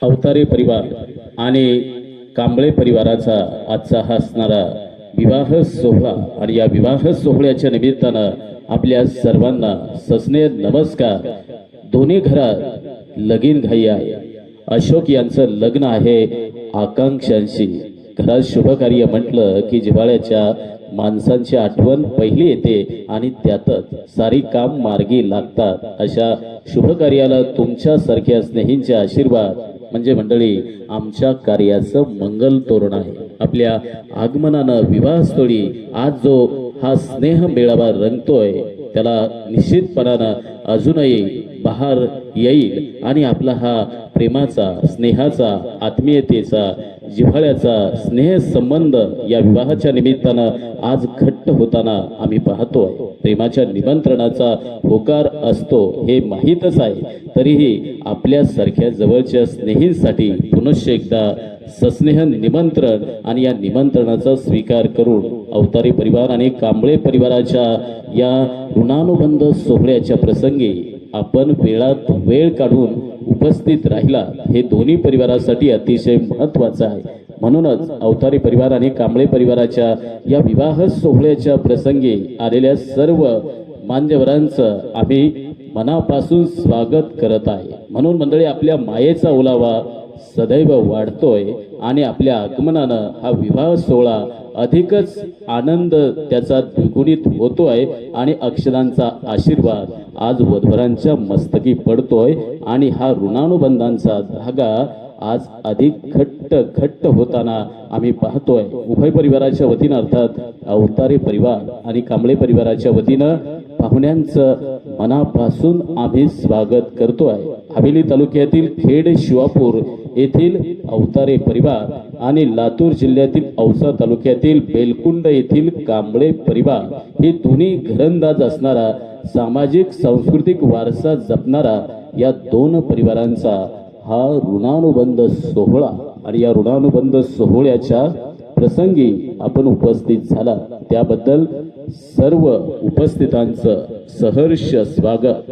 अवतारे परिवार आणि कांबळे परिवाराचा आजचा हा असणारा विवाह सोहळा आणि या विवाह सोहळ्याच्या निमित्तानं आपल्या सर्वांना सस्नेह नमस्कार। दोन्ही घरात लगीन घाई आहे। अशोक यांचं लग्न आहे आकांक्षांशी। घरात शुभ कार्य म्हटलं की जिव्हाळ्याच्या माणसांची आठवण पहिली येते आणि त्यातच सारी काम मार्गी लागतात। अशा शुभ कार्याला तुमच्यासारख्या स्नेहींचे आशीर्वाद म्हणजे मंडळी आमच्या कार्याचं मंगल तोरण आहे। आपल्या आगमनानं विवाहस्थळी आज जो हा स्नेह मेळावा रंगतोय त्याला निश्चितपणानं अजूनही बहार येईल आणि आपला हा प्रेमाचा, स्नेहाचा, आत्मीयतेचा, जिव्हाळ्याचा स्नेह संबंध या विवाहाच्या निमित्तानं आज घट्ट होताना आम्ही पाहतोय। प्रेमाच्या निमंत्रणाचा होकार असतो हे माहीतच आहे, तरीही आपल्या सारख्या जवळच्या स्नेहींसाठी पुनश्च एकदा सस्नेह निमंत्रण आणि या निमंत्रणाचा स्वीकार करून अवतारी परिवार आणि कांबळे परिवाराच्या या ऋणानुबंध सोहळ्याच्या प्रसंगी आपण वेळात वेळ काढून उपस्थित राहिला हे दोन्ही परिवारासाठी अतिशय महत्त्वाचं आहे। म्हणूनच अवतारी परिवार आणि कांबळे परिवाराच्या या विवाह सोहळ्याच्या प्रसंगी आलेल्या सर्व मान्यवरांचं आम्ही मनापासून स्वागत करत आहे। म्हणून मंडळी आपल्या मायेचा ओलावा सदैव वाढतोय आणि आपल्या आगमनानं हा विवाह सोहळा अधिकच आनंद त्याचा द्विगुणित होतोय आणि अक्षरांचा आशीर्वाद आज वधूवरांच्या मस्तकी पडतोय आणि हा ऋणानुबंधांचा धागा आज अधिक घट्ट होताना आम्ही पाहतोय। उभय परिवाराच्या वतीनं अर्थात अवतारे परिवार आणि कांबळे परिवाराच्या वतीनं पाहुण्यांचं मनापासून आम्ही स्वागत करतोय। हवेली तालुक्यातील खेड शिवापूर येथील अवतारे परिवार आणि लातूर जिल्ह्यातील औसा तालुक्यातील बेलकुंड येथील कांबळे परिवार हे दोन्ही घरंदाज असणारा सामाजिक सांस्कृतिक वारसा जपणारा या दोन परिवारांचा हा ऋणानुबंध सोहळा आणि या ऋणानुबंध सोहळ्याच्या प्रसंगी आपण उपस्थित झाला त्याबद्दल सर्व उपस्थितांचं सहर्ष स्वागत।